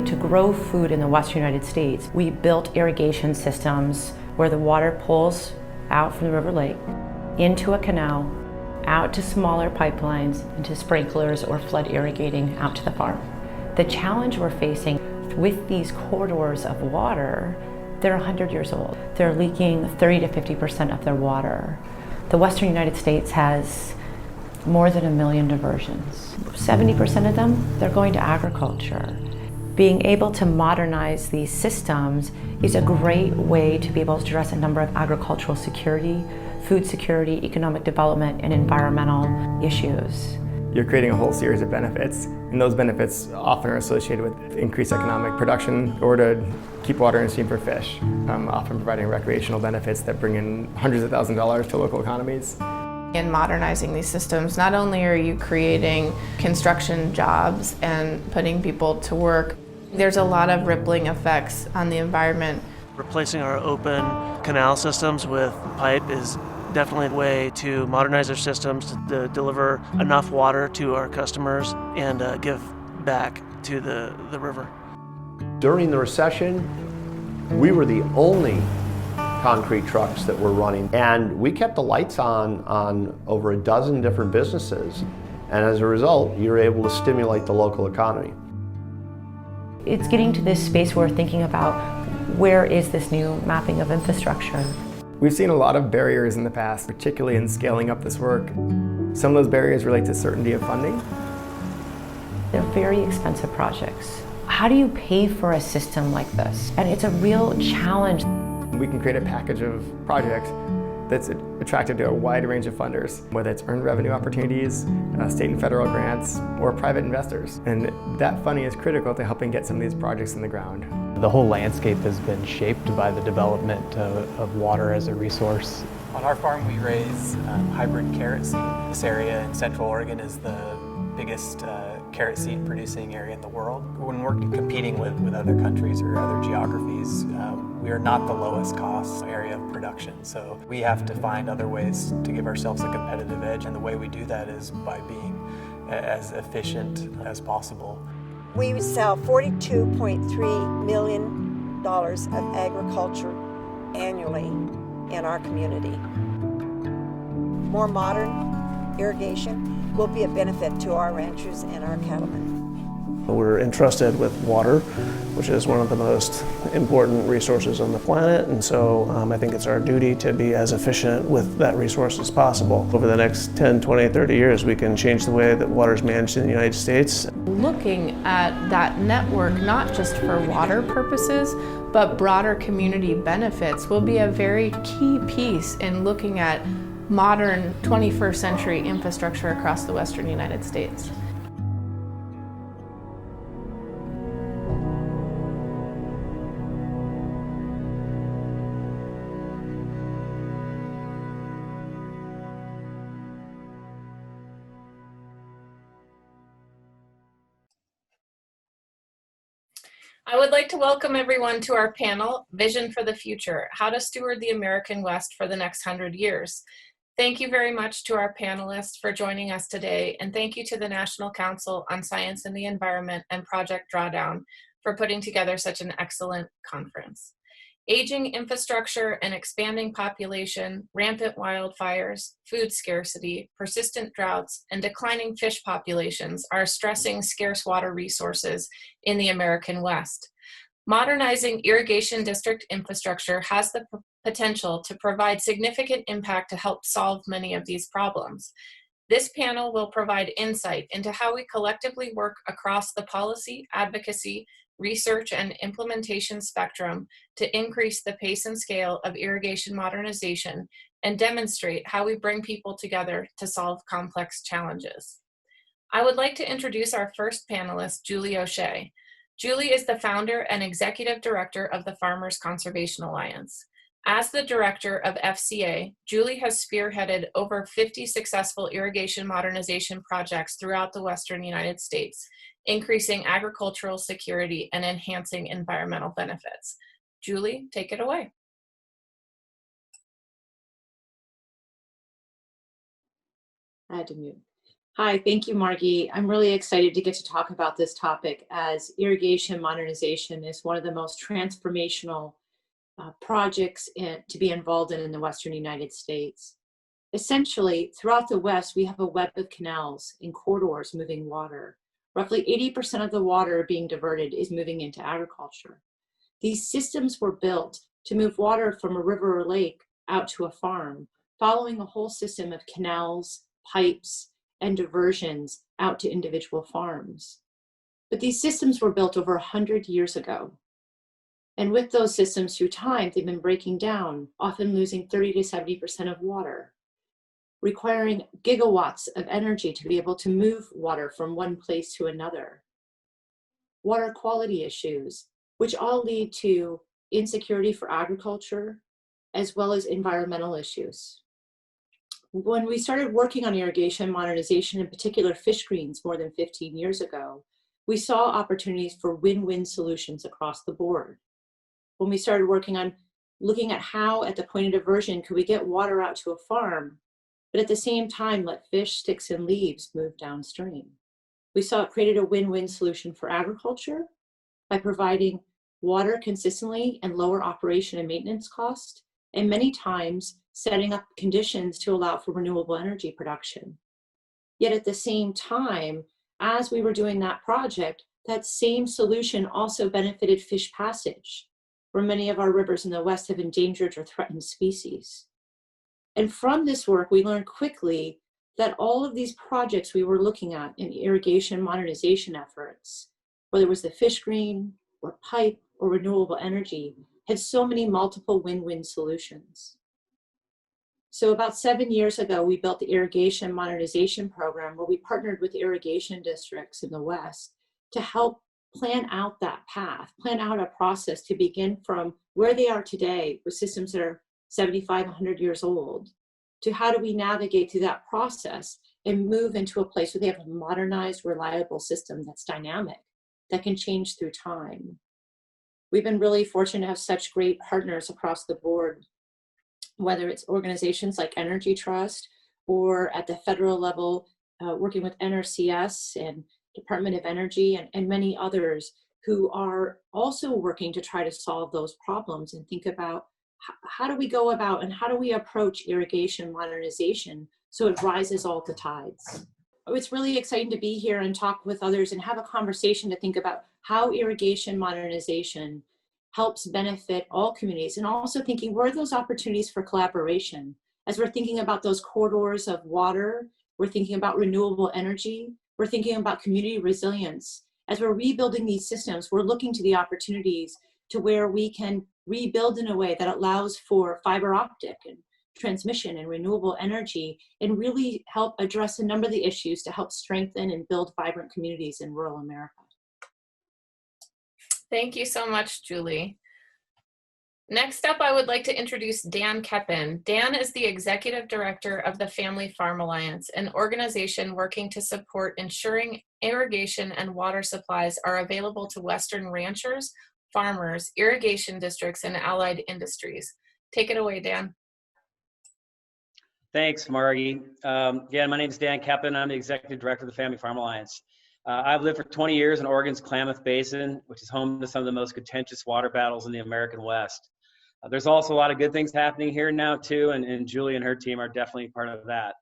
To grow food in the western United States, we built irrigation systems where the water pulls out from the river lake into a canal, out to smaller pipelines, into sprinklers or flood irrigating out to the farm. The challenge we're facing with these corridors of water, they're 100 years old. They're leaking 30 to 50% of their water. The western United States has more than 1 million diversions. 70% of them, they're going to agriculture. Being able to modernize these systems is a great way to be able to address a number of agricultural security, food security, economic development, and environmental issues. You're creating a whole series of benefits, and those benefits often are associated with increased economic production or to keep water and steam for fish, often providing recreational benefits that bring in hundreds of thousands of dollars to local economies. In modernizing these systems, not only are you creating construction jobs and putting people to work, there's a lot of rippling effects on the environment. Replacing our open canal systems with pipe is definitely a way to modernize our systems to deliver enough water to our customers and give back to the river. During the recession, we were the only concrete trucks that were running, and we kept the lights on over a dozen different businesses, and as a result you're able to stimulate the local economy. It's getting to this space where we're thinking about where is this new mapping of infrastructure. We've seen a lot of barriers in the past, particularly in scaling up this work. Some of those barriers relate to certainty of funding. They're very expensive projects. How do you pay for a system like this? And it's a real challenge. We can create a package of projects that's attractive to a wide range of funders, whether it's earned revenue opportunities, state and federal grants, or private investors. And that funding is critical to helping get some of these projects in the ground. The whole landscape has been shaped by the development of water as a resource. On our farm we raise hybrid carrot seed. This area in Central Oregon is the biggest carrot seed producing area in the world. When we're competing with other countries or other geographies, we are not the lowest cost area of production. So we have to find other ways to give ourselves a competitive edge, and the way we do that is by being as efficient as possible. We sell $42.3 million of agriculture annually in our community. More modern irrigation will be a benefit to our ranchers and our cattlemen. We're entrusted with water, which is one of the most important resources on the planet, and so I think it's our duty to be as efficient with that resource as possible. Over the next 10, 20, 30 years, we can change the way that water is managed in the United States. Looking at that network, not just for water purposes, but broader community benefits, will be a very key piece in looking at modern 21st century infrastructure across the western United States. I would like to welcome everyone to our panel, Vision for the Future, How to Steward the American West for the Next 100 Years. Thank you very much to our panelists for joining us today, and thank you to the National Council on Science and the Environment and Project Drawdown for putting together such an excellent conference. Aging infrastructure and expanding population, rampant wildfires, food scarcity, persistent droughts, and declining fish populations are stressing scarce water resources in the American West. Modernizing irrigation district infrastructure has the potential to provide significant impact to help solve many of these problems. This panel will provide insight into how we collectively work across the policy, advocacy, research, and implementation spectrum to increase the pace and scale of irrigation modernization and demonstrate how we bring people together to solve complex challenges. I would like to introduce our first panelist, Julie O'Shea. Julie is the founder and executive director of the Farmers Conservation Alliance. As the director of FCA, Julie has spearheaded over 50 successful irrigation modernization projects throughout the western United States, increasing agricultural security and enhancing environmental benefits. Julie, take it away. I had to mute. Hi, thank you, Margi. I'm really excited to get to talk about this topic as irrigation modernization is one of the most transformational projects to be involved in the Western United States. Essentially, throughout the West, we have a web of canals and corridors moving water. Roughly 80% of the water being diverted is moving into agriculture. These systems were built to move water from a river or lake out to a farm, following a whole system of canals, pipes, and diversions out to individual farms. But these systems were built over 100 years ago. And with those systems through time, they've been breaking down, often losing 30 to 70% of water, requiring gigawatts of energy to be able to move water from one place to another. Water quality issues, which all lead to insecurity for agriculture, as well as environmental issues. When we started working on irrigation modernization, in particular fish screens more than 15 years ago, we saw opportunities for win-win solutions across the board. When we started working on looking at how at the point of diversion could we get water out to a farm, but at the same time let fish, sticks, and leaves move downstream. We saw it created a win-win solution for agriculture by providing water consistently and lower operation and maintenance costs, and many times setting up conditions to allow for renewable energy production. Yet at the same time, as we were doing that project, that same solution also benefited fish passage, where many of our rivers in the West have endangered or threatened species. And from this work, we learned quickly that all of these projects we were looking at in irrigation modernization efforts, whether it was the fish screen or pipe or renewable energy, had so many multiple win-win solutions. So about 7 years ago, we built the Irrigation Modernization Program, where we partnered with irrigation districts in the West to help plan out that path, plan out a process to begin from where they are today with systems that are 75, 100 years old, to how do we navigate through that process and move into a place where they have a modernized, reliable system that's dynamic, that can change through time. We've been really fortunate to have such great partners across the board, whether it's organizations like Energy Trust or at the federal level, working with NRCS and Department of Energy and many others who are also working to try to solve those problems and think about how do we go about and how do we approach irrigation modernization so it rises all the tides. It's really exciting to be here and talk with others and have a conversation to think about how irrigation modernization helps benefit all communities, and also thinking where are those opportunities for collaboration. As we're thinking about those corridors of water, we're thinking about renewable energy, we're thinking about community resilience. As we're rebuilding these systems, we're looking to the opportunities to where we can rebuild in a way that allows for fiber optic and transmission and renewable energy, and really help address a number of the issues to help strengthen and build vibrant communities in rural America. Thank you so much, Julie. Next up, I would like to introduce Dan Keppen. Dan is the Executive Director of the Family Farm Alliance, an organization working to support ensuring irrigation and water supplies are available to Western ranchers, farmers, irrigation districts, and allied industries. Take it away, Dan. Thanks, Margi. Yeah, my name is Dan Keppen. I'm the Executive Director of the Family Farm Alliance. I've lived for 20 years in Oregon's Klamath Basin, which is home to some of the most contentious water battles in the American West. There's also a lot of good things happening here now too, and Julie and her team are definitely part of that.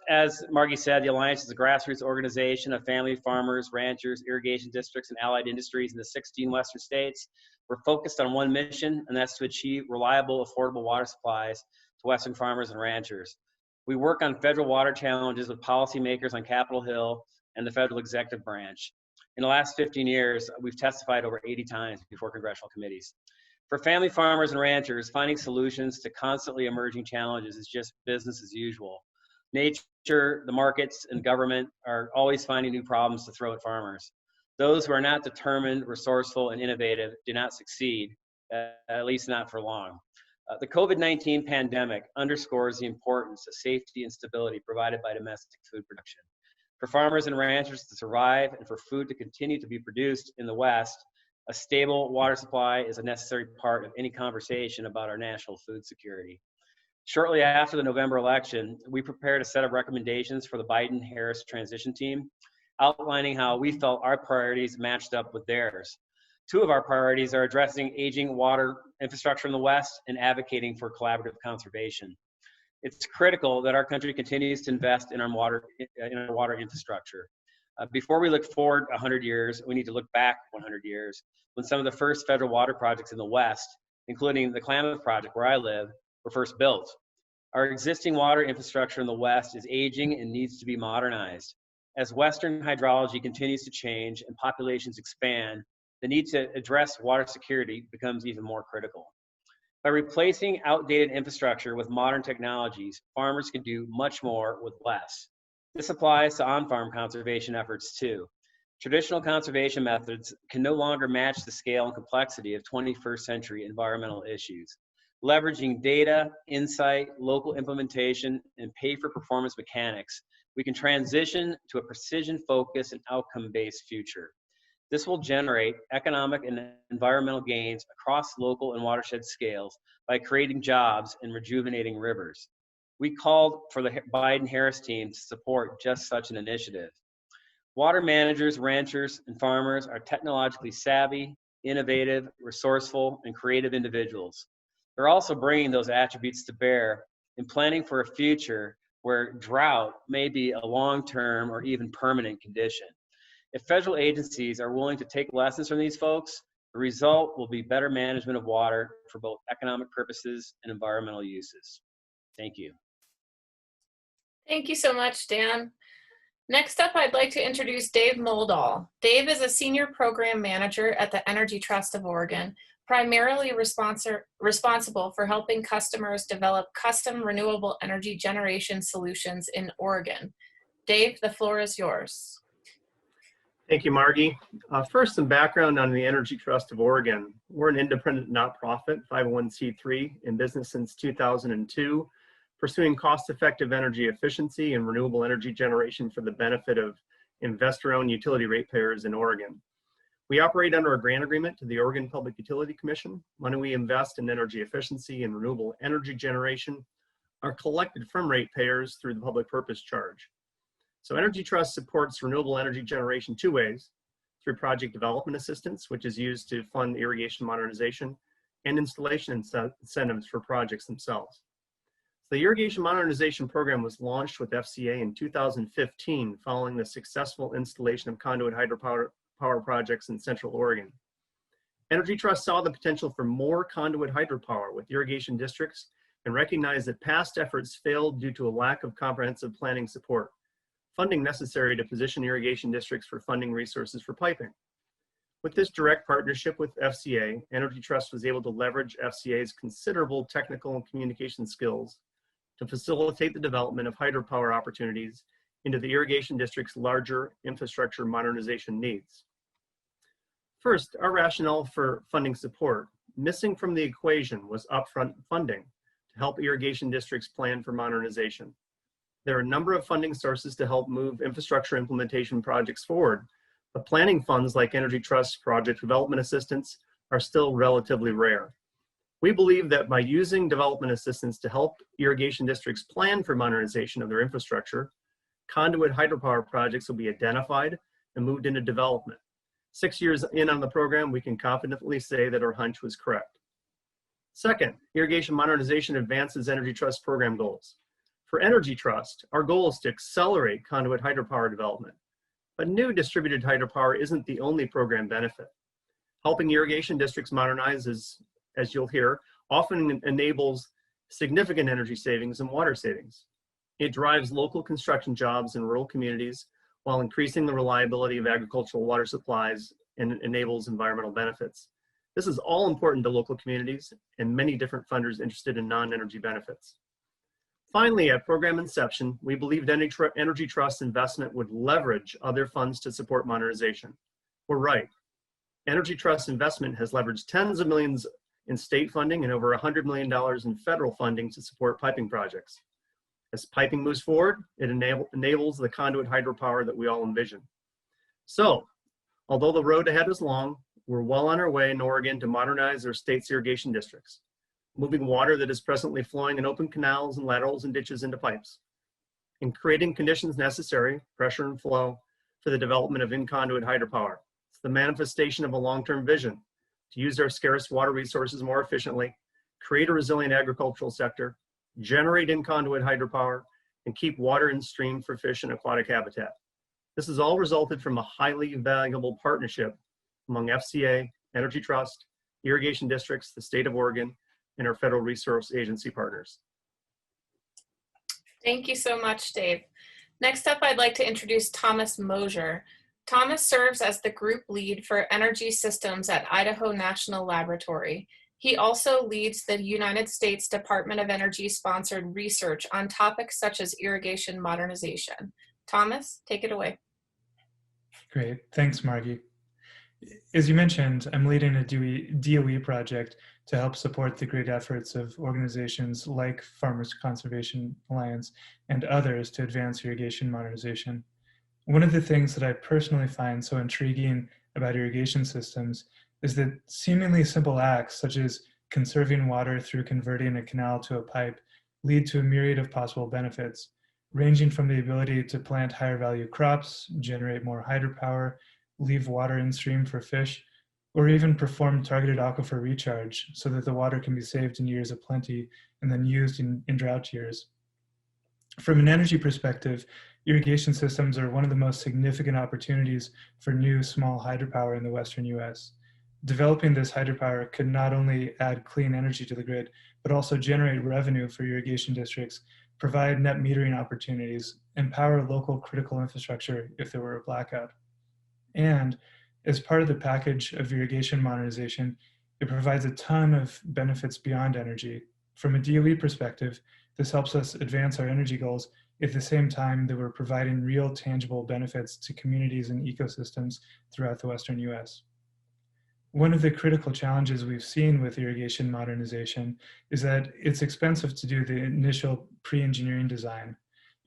As Margi said, the Alliance is a grassroots organization of family farmers, ranchers, irrigation districts, and allied industries in the 16 Western states. We're focused on one mission, and that's to achieve reliable, affordable water supplies to Western farmers and ranchers. We work on federal water challenges with policymakers on Capitol Hill and the federal executive branch. In the last 15 years, we've testified over 80 times before congressional committees. For family farmers and ranchers, finding solutions to constantly emerging challenges is just business as usual. Nature, the markets, and government are always finding new problems to throw at farmers. Those who are not determined, resourceful, and innovative do not succeed, at least not for long. The COVID-19 pandemic underscores the importance of safety and stability provided by domestic food production. For farmers and ranchers to survive and for food to continue to be produced in the West, a stable water supply is a necessary part of any conversation about our national food security. Shortly after the November election, we prepared a set of recommendations for the Biden-Harris transition team, outlining how we felt our priorities matched up with theirs. Two of our priorities are addressing aging water infrastructure in the West and advocating for collaborative conservation. It's critical that our country continues to invest in our water infrastructure. Before we look forward 100 years, we need to look back 100 years when some of the first federal water projects in the West, including the Klamath Project where I live, were first built. Our existing water infrastructure in the West is aging and needs to be modernized. As Western hydrology continues to change and populations expand, the need to address water security becomes even more critical. By replacing outdated infrastructure with modern technologies, farmers can do much more with less. This applies to on-farm conservation efforts too. Traditional conservation methods can no longer match the scale and complexity of 21st century environmental issues. Leveraging data, insight, local implementation, and pay-for-performance mechanics, we can transition to a precision-focused and outcome-based future. This will generate economic and environmental gains across local and watershed scales by creating jobs and rejuvenating rivers. We called for the Biden-Harris team to support just such an initiative. Water managers, ranchers, and farmers are technologically savvy, innovative, resourceful, and creative individuals. They're also bringing those attributes to bear in planning for a future where drought may be a long-term or even permanent condition. If federal agencies are willing to take lessons from these folks, the result will be better management of water for both economic purposes and environmental uses. Thank you. Thank you so much, Dan. Next up, I'd like to introduce Dave Moldal. Dave is a senior program manager at the Energy Trust of Oregon, primarily responsible for helping customers develop custom renewable energy generation solutions in Oregon. Dave, the floor is yours. Thank you, Margie. First, some background on the Energy Trust of Oregon. We're an independent nonprofit, 501c3, in business since 2002, pursuing cost-effective energy efficiency and renewable energy generation for the benefit of investor-owned utility ratepayers in Oregon. We operate under a grant agreement to the Oregon Public Utility Commission. Money we invest in energy efficiency and renewable energy generation are collected from ratepayers through the public purpose charge. So Energy Trust supports renewable energy generation two ways: through project development assistance, which is used to fund irrigation modernization, and installation incentives for projects themselves. The Irrigation Modernization Program was launched with FCA in 2015 following the successful installation of conduit hydropower projects in Central Oregon. Energy Trust saw the potential for more conduit hydropower with irrigation districts and recognized that past efforts failed due to a lack of comprehensive planning support, funding necessary to position irrigation districts for funding resources for piping. With this direct partnership with FCA, Energy Trust was able to leverage FCA's considerable technical and communication skills to facilitate the development of hydropower opportunities into the irrigation district's larger infrastructure modernization needs. First, our rationale for funding support. Missing from the equation was upfront funding to help irrigation districts plan for modernization. There are a number of funding sources to help move infrastructure implementation projects forward, but planning funds like Energy Trust project development assistance are still relatively rare. We believe that by using development assistance to help irrigation districts plan for modernization of their infrastructure, conduit hydropower projects will be identified and moved into development. 6 years in on the program, we can confidently say that our hunch was correct. Second, irrigation modernization advances Energy Trust program goals. For Energy Trust, our goal is to accelerate conduit hydropower development. But new distributed hydropower isn't the only program benefit. Helping irrigation districts modernize, as you'll hear, often enables significant energy savings and water savings. It drives local construction jobs in rural communities while increasing the reliability of agricultural water supplies and enables environmental benefits. This is all important to local communities and many different funders interested in non-energy benefits. Finally, at program inception, we believed Energy Trust investment would leverage other funds to support modernization. We're right. Energy Trust investment has leveraged tens of millions in state funding and over $100 million in federal funding to support piping projects. As piping moves forward, it enables the conduit hydropower that we all envision. So, although the road ahead is long, we're well on our way in Oregon to modernize our state's irrigation districts. moving water that is presently flowing in open canals and laterals and ditches into pipes, and creating conditions necessary, pressure and flow, for the development of in-conduit hydropower. It's the manifestation of a long-term vision to use our scarce water resources more efficiently, create a resilient agricultural sector, generate in-conduit hydropower, and keep water in stream for fish and aquatic habitat. This has all resulted from a highly valuable partnership among FCA, Energy Trust, irrigation districts, the state of Oregon, and our federal resource agency partners. Thank you so much, Dave. Next up, I'd like to introduce Thomas Mosier. Thomas serves as the group lead for energy systems at Idaho National Laboratory. He also leads the United States Department of Energy sponsored research on topics such as irrigation modernization. Thomas, take it away. Great, thanks, Margi. As you mentioned, I'm leading a DOE project to help support the great efforts of organizations like Farmers Conservation Alliance and others to advance irrigation modernization. One of the things that I personally find so intriguing about irrigation systems is that seemingly simple acts, such as conserving water through converting a canal to a pipe, lead to a myriad of possible benefits, ranging from the ability to plant higher value crops, generate more hydropower, leave water in stream for fish, or even perform targeted aquifer recharge so that the water can be saved in years of plenty and then used in drought years. From an energy perspective, irrigation systems are one of the most significant opportunities for new small hydropower in the Western US. Developing this hydropower could not only add clean energy to the grid, but also generate revenue for irrigation districts, provide net metering opportunities, empower local critical infrastructure if there were a blackout. And as part of the package of irrigation modernization, it provides a ton of benefits beyond energy. From a DOE perspective, this helps us advance our energy goals at the same time that we're providing real tangible benefits to communities and ecosystems throughout the Western US. One of the critical challenges we've seen with irrigation modernization is that it's expensive to do the initial pre-engineering design.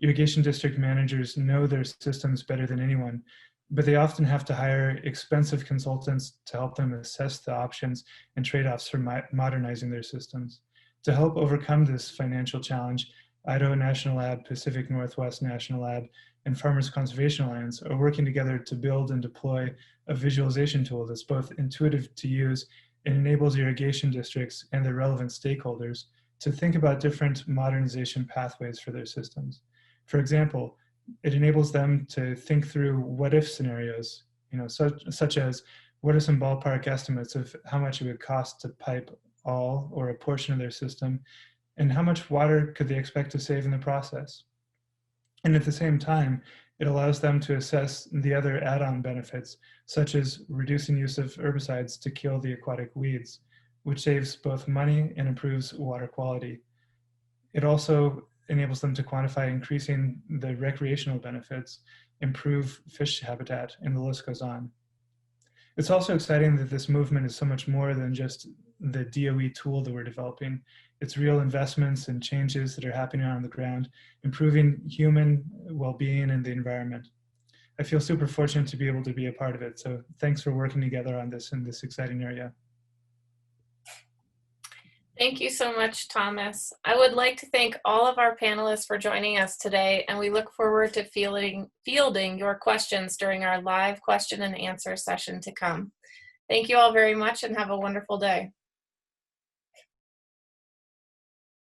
Irrigation district managers know their systems better than anyone, but they often have to hire expensive consultants to help them assess the options and trade-offs for modernizing their systems. To help overcome this financial challenge, Idaho National Lab, Pacific Northwest National Lab, and Farmers Conservation Alliance are working together to build and deploy a visualization tool that's both intuitive to use and enables irrigation districts and their relevant stakeholders to think about different modernization pathways for their systems. For example, it enables them to think through what-if scenarios, such as what are some ballpark estimates of how much it would cost to pipe all or a portion of their system, and how much water could they expect to save in the process. And at the same time, it allows them to assess the other add-on benefits, such as reducing use of herbicides to kill the aquatic weeds, which saves both money and improves water quality. It also enables them to quantify increasing the recreational benefits, improve fish habitat, and the list goes on. It's also exciting that this movement is so much more than just the DOE tool that we're developing. It's real investments and changes that are happening on the ground, improving human well-being and the environment. I feel super fortunate to be able to be a part of it. So thanks for working together on this in this exciting area. Thank you so much, Thomas. I would like to thank all of our panelists for joining us today, and we look forward to fielding your questions during our live question and answer session to come. Thank you all very much and have a wonderful day.